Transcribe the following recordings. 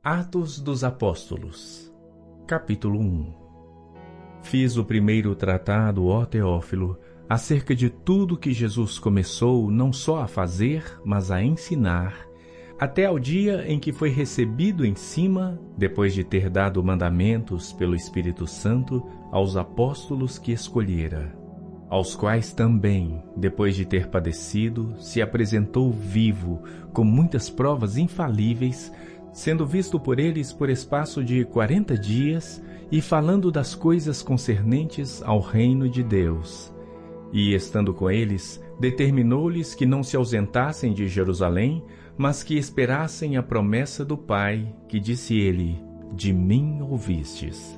Atos dos Apóstolos, capítulo 1. Fiz o primeiro tratado, ó Teófilo, acerca de tudo que Jesus começou não só a fazer, mas a ensinar, até ao dia em que foi recebido em cima, depois de ter dado mandamentos pelo Espírito Santo aos apóstolos que escolhera, aos quais também, depois de ter padecido, se apresentou vivo, com muitas provas infalíveis, sendo visto por eles por espaço de 40 dias, e falando das coisas concernentes ao reino de Deus. E, estando com eles, determinou-lhes que não se ausentassem de Jerusalém, mas que esperassem a promessa do Pai, que disse ele: de mim ouvistes.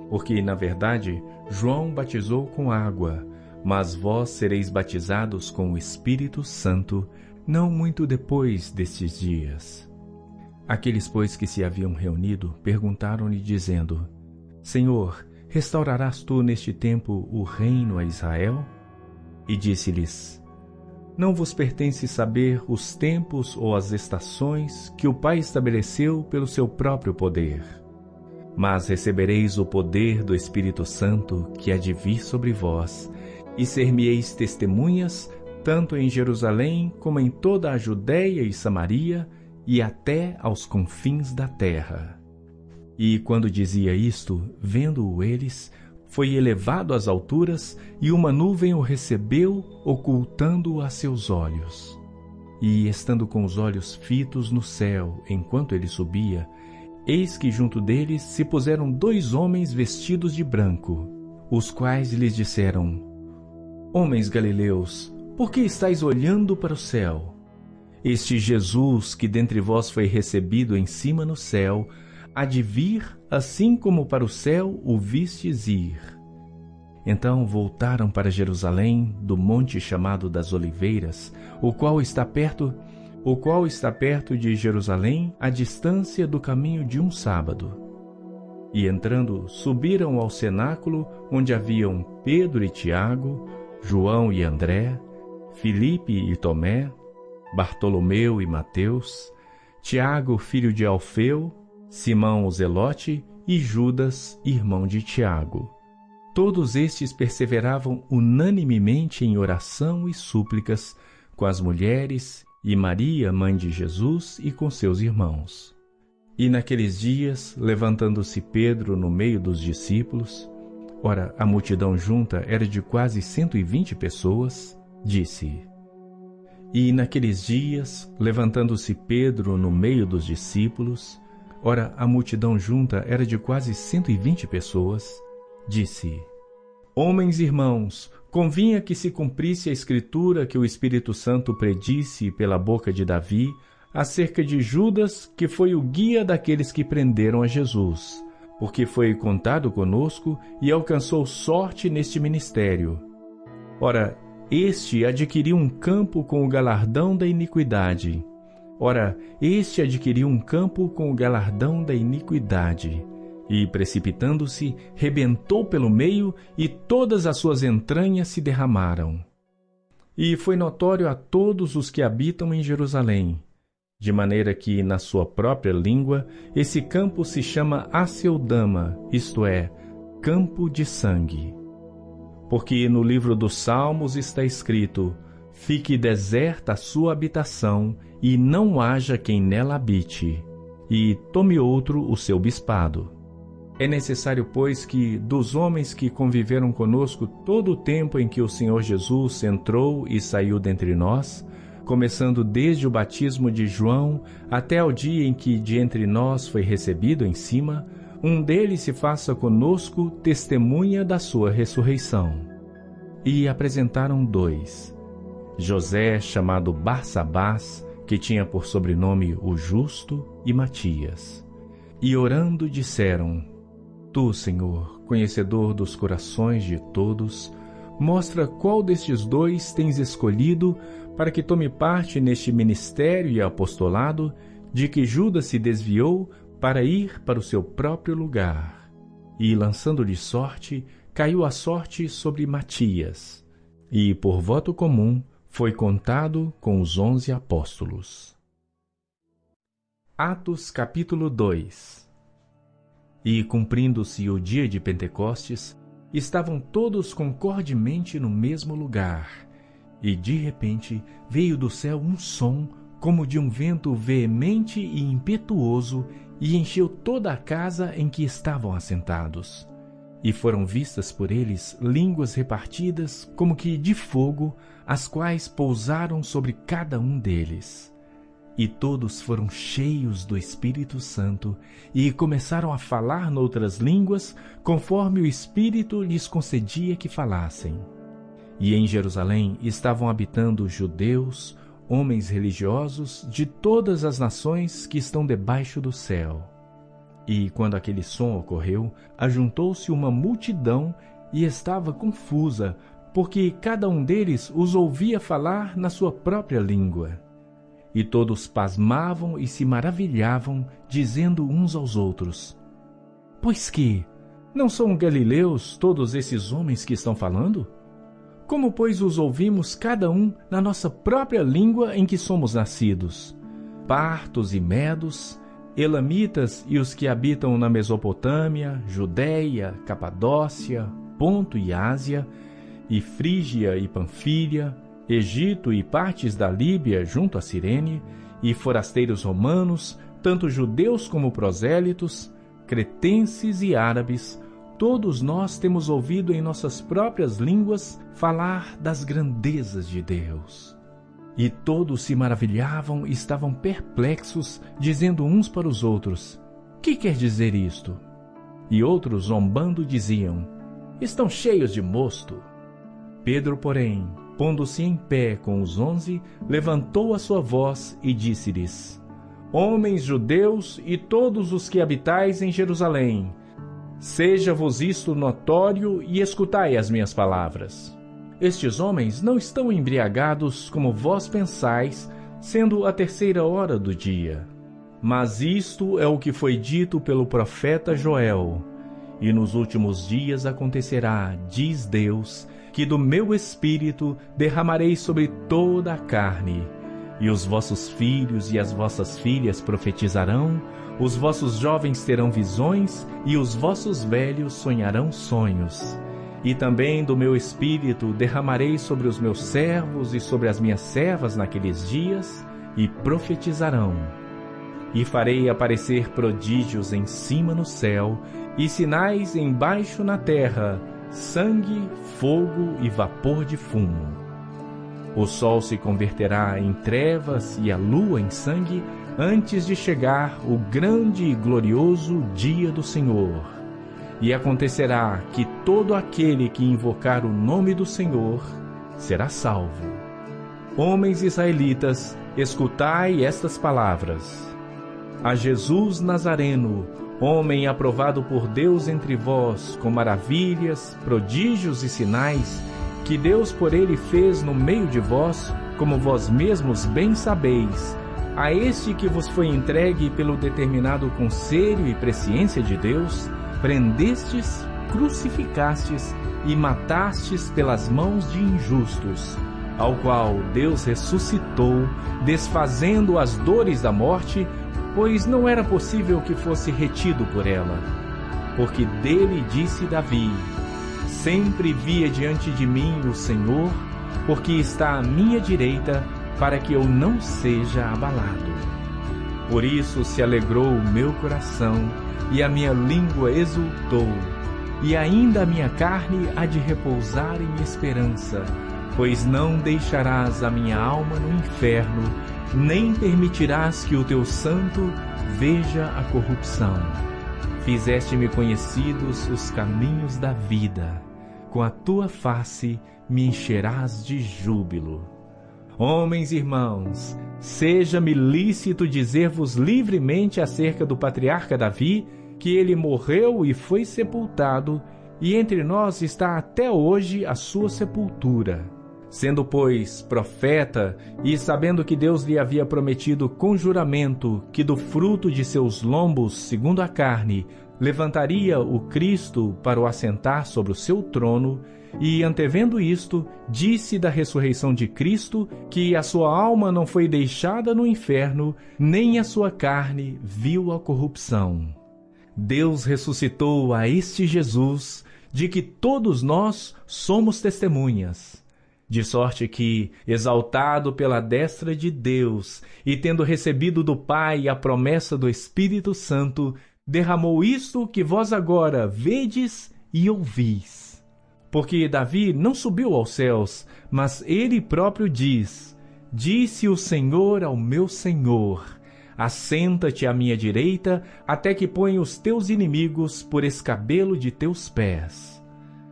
Porque, na verdade, João batizou com água, mas vós sereis batizados com o Espírito Santo, não muito depois destes dias. Aqueles, pois, que se haviam reunido, perguntaram-lhe, dizendo: Senhor, restaurarás tu neste tempo o reino a Israel? E disse-lhes: Não vos pertence saber os tempos ou as estações que o Pai estabeleceu pelo seu próprio poder. Mas recebereis o poder do Espírito Santo que há de vir sobre vós, e ser-me-eis testemunhas, tanto em Jerusalém como em toda a Judéia e Samaria, e até aos confins da terra. E quando dizia isto, vendo-o eles, foi elevado às alturas, e uma nuvem o recebeu, ocultando-o a seus olhos. E, estando com os olhos fitos no céu, enquanto ele subia, eis que junto deles se puseram 2 homens vestidos de branco, os quais lhes disseram: Homens galileus, por que estáis olhando para o céu? Este Jesus, que dentre vós foi recebido em cima no céu, há de vir, assim como para o céu o vistes ir. Então voltaram para Jerusalém, do monte chamado das Oliveiras, o qual está perto de Jerusalém, à distância do caminho de um sábado. E entrando, subiram ao cenáculo, onde haviam Pedro e Tiago, João e André, Filipe e Tomé, Bartolomeu e Mateus, Tiago, filho de Alfeu, Simão o Zelote e Judas, irmão de Tiago. Todos estes perseveravam unanimemente em oração e súplicas com as mulheres e Maria, mãe de Jesus, e com seus irmãos. E naqueles dias, levantando-se Pedro no meio dos discípulos, ora, a multidão junta era de quase 120 pessoas, disse: E naqueles dias, levantando-se Pedro no meio dos discípulos, ora, a multidão junta era de quase 120 pessoas, disse: Homens irmãos, convinha que se cumprisse a Escritura que o Espírito Santo predisse pela boca de Davi, acerca de Judas, que foi o guia daqueles que prenderam a Jesus, porque foi contado conosco e alcançou sorte neste ministério. Ora, este adquiriu um campo com o galardão da iniquidade. E, precipitando-se, rebentou pelo meio, e todas as suas entranhas se derramaram. E foi notório a todos os que habitam em Jerusalém, de maneira que, na sua própria língua, esse campo se chama Aceldama, isto é, campo de sangue. Porque no livro dos Salmos está escrito: Fique deserta a sua habitação, e não haja quem nela habite, e tome outro o seu bispado. É necessário, pois, que dos homens que conviveram conosco todo o tempo em que o Senhor Jesus entrou e saiu dentre nós, começando desde o batismo de João até ao dia em que de entre nós foi recebido em cima, um deles se faça conosco testemunha da sua ressurreição. E apresentaram 2, José, chamado Barsabás, que tinha por sobrenome o Justo, e Matias. E orando disseram: Tu, Senhor, conhecedor dos corações de todos, mostra qual destes 2 tens escolhido para que tome parte neste ministério e apostolado, de que Judas se desviou para ir para o seu próprio lugar. E, lançando-lhe sorte, caiu a sorte sobre Matias. E, por voto comum, foi contado com os 11 apóstolos. Atos capítulo 2. E, cumprindo-se o dia de Pentecostes, estavam todos concordemente no mesmo lugar. E, de repente, veio do céu um som, como de um vento veemente e impetuoso, e encheu toda a casa em que estavam assentados. E foram vistas por eles línguas repartidas, como que de fogo, as quais pousaram sobre cada um deles. E todos foram cheios do Espírito Santo e começaram a falar noutras línguas, conforme o Espírito lhes concedia que falassem. E em Jerusalém estavam habitando judeus, homens religiosos de todas as nações que estão debaixo do céu. E quando aquele som ocorreu, ajuntou-se uma multidão e estava confusa, porque cada um deles os ouvia falar na sua própria língua. E todos pasmavam e se maravilhavam, dizendo uns aos outros: Pois que, não são galileus todos esses homens que estão falando? Como, pois, os ouvimos cada um na nossa própria língua em que somos nascidos? Partos e medos, elamitas e os que habitam na Mesopotâmia, Judéia, Capadócia, Ponto e Ásia, e Frígia e Panfília, Egito e partes da Líbia junto a Cirene, e forasteiros romanos, tanto judeus como prosélitos, cretenses e árabes, todos nós temos ouvido em nossas próprias línguas falar das grandezas de Deus. E todos se maravilhavam e estavam perplexos, dizendo uns para os outros: Que quer dizer isto? E outros, zombando, diziam: Estão cheios de mosto. Pedro, porém, pondo-se em pé com os 11, levantou a sua voz e disse-lhes: Homens judeus e todos os que habitais em Jerusalém, seja-vos isto notório e escutai as minhas palavras. Estes homens não estão embriagados como vós pensais, sendo a 3ª hora do dia. Mas isto é o que foi dito pelo profeta Joel. E nos últimos dias acontecerá, diz Deus, que do meu Espírito derramarei sobre toda a carne. E os vossos filhos e as vossas filhas profetizarão, os vossos jovens terão visões, e os vossos velhos sonharão sonhos. E também do meu Espírito derramarei sobre os meus servos e sobre as minhas servas naqueles dias, e profetizarão. E farei aparecer prodígios em cima no céu, e sinais embaixo na terra, sangue, fogo e vapor de fumo. O sol se converterá em trevas e a lua em sangue, antes de chegar o grande e glorioso dia do Senhor. E acontecerá que todo aquele que invocar o nome do Senhor será salvo. Homens israelitas, escutai estas palavras. A Jesus Nazareno, homem aprovado por Deus entre vós, com maravilhas, prodígios e sinais, que Deus por ele fez no meio de vós, como vós mesmos bem sabeis, a este que vos foi entregue pelo determinado conselho e presciência de Deus, prendestes, crucificastes e matastes pelas mãos de injustos, ao qual Deus ressuscitou, desfazendo as dores da morte, pois não era possível que fosse retido por ela. Porque dele disse Davi: Sempre via diante de mim o Senhor, porque está à minha direita, para que eu não seja abalado. Por isso se alegrou o meu coração, e a minha língua exultou, e ainda a minha carne há de repousar em esperança, pois não deixarás a minha alma no inferno, nem permitirás que o teu santo veja a corrupção. Fizeste-me conhecidos os caminhos da vida, com a tua face me encherás de júbilo. Homens e irmãos, seja-me lícito dizer-vos livremente acerca do patriarca Davi, que ele morreu e foi sepultado, e entre nós está até hoje a sua sepultura. Sendo, pois, profeta, e sabendo que Deus lhe havia prometido com juramento que do fruto de seus lombos, segundo a carne, levantaria o Cristo para o assentar sobre o seu trono, e, antevendo isto, disse da ressurreição de Cristo que a sua alma não foi deixada no inferno, nem a sua carne viu a corrupção. Deus ressuscitou a este Jesus, de que todos nós somos testemunhas. De sorte que, exaltado pela destra de Deus, e tendo recebido do Pai a promessa do Espírito Santo, derramou isto que vós agora vedes e ouvis. Porque Davi não subiu aos céus, mas ele próprio diz: Disse o Senhor ao meu Senhor: Assenta-te à minha direita, até que ponha os teus inimigos por escabelo de teus pés.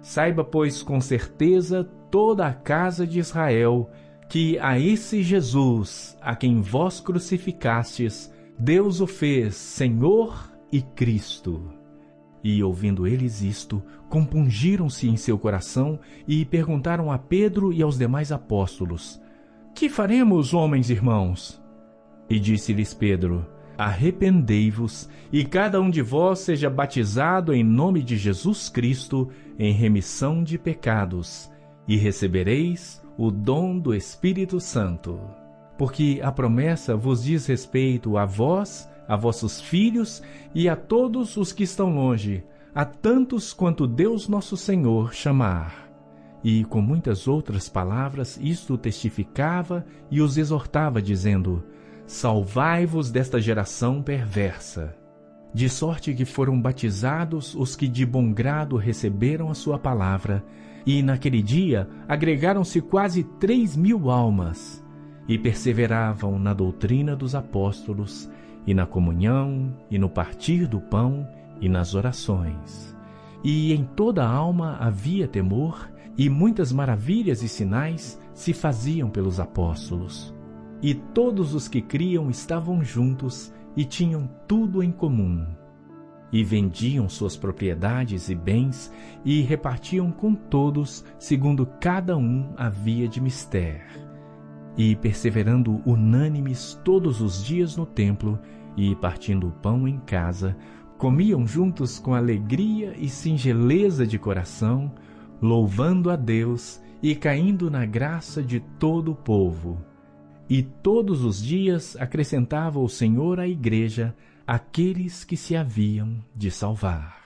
Saiba, pois, com certeza toda a casa de Israel, que a esse Jesus, a quem vós crucificastes, Deus o fez Senhor e Cristo. E, ouvindo eles isto, compungiram-se em seu coração e perguntaram a Pedro e aos demais apóstolos: Que faremos, homens irmãos? E disse-lhes Pedro: Arrependei-vos, e cada um de vós seja batizado em nome de Jesus Cristo, em remissão de pecados, e recebereis o dom do Espírito Santo. Porque a promessa vos diz respeito a vós, a vossos filhos e a todos os que estão longe, a tantos quanto Deus nosso Senhor chamar. E com muitas outras palavras isto testificava e os exortava, dizendo: Salvai-vos desta geração perversa. De sorte que foram batizados os que de bom grado receberam a sua palavra, e naquele dia agregaram-se quase 3.000 almas, e perseveravam na doutrina dos apóstolos, e na comunhão, e no partir do pão, e nas orações. E em toda a alma havia temor, e muitas maravilhas e sinais se faziam pelos apóstolos. E todos os que criam estavam juntos e tinham tudo em comum. E vendiam suas propriedades e bens e repartiam com todos, segundo cada um havia de mister. E perseverando unânimes todos os dias no templo, e partindo o pão em casa, comiam juntos com alegria e singeleza de coração, louvando a Deus e caindo na graça de todo o povo. E todos os dias acrescentava o Senhor à igreja aqueles que se haviam de salvar.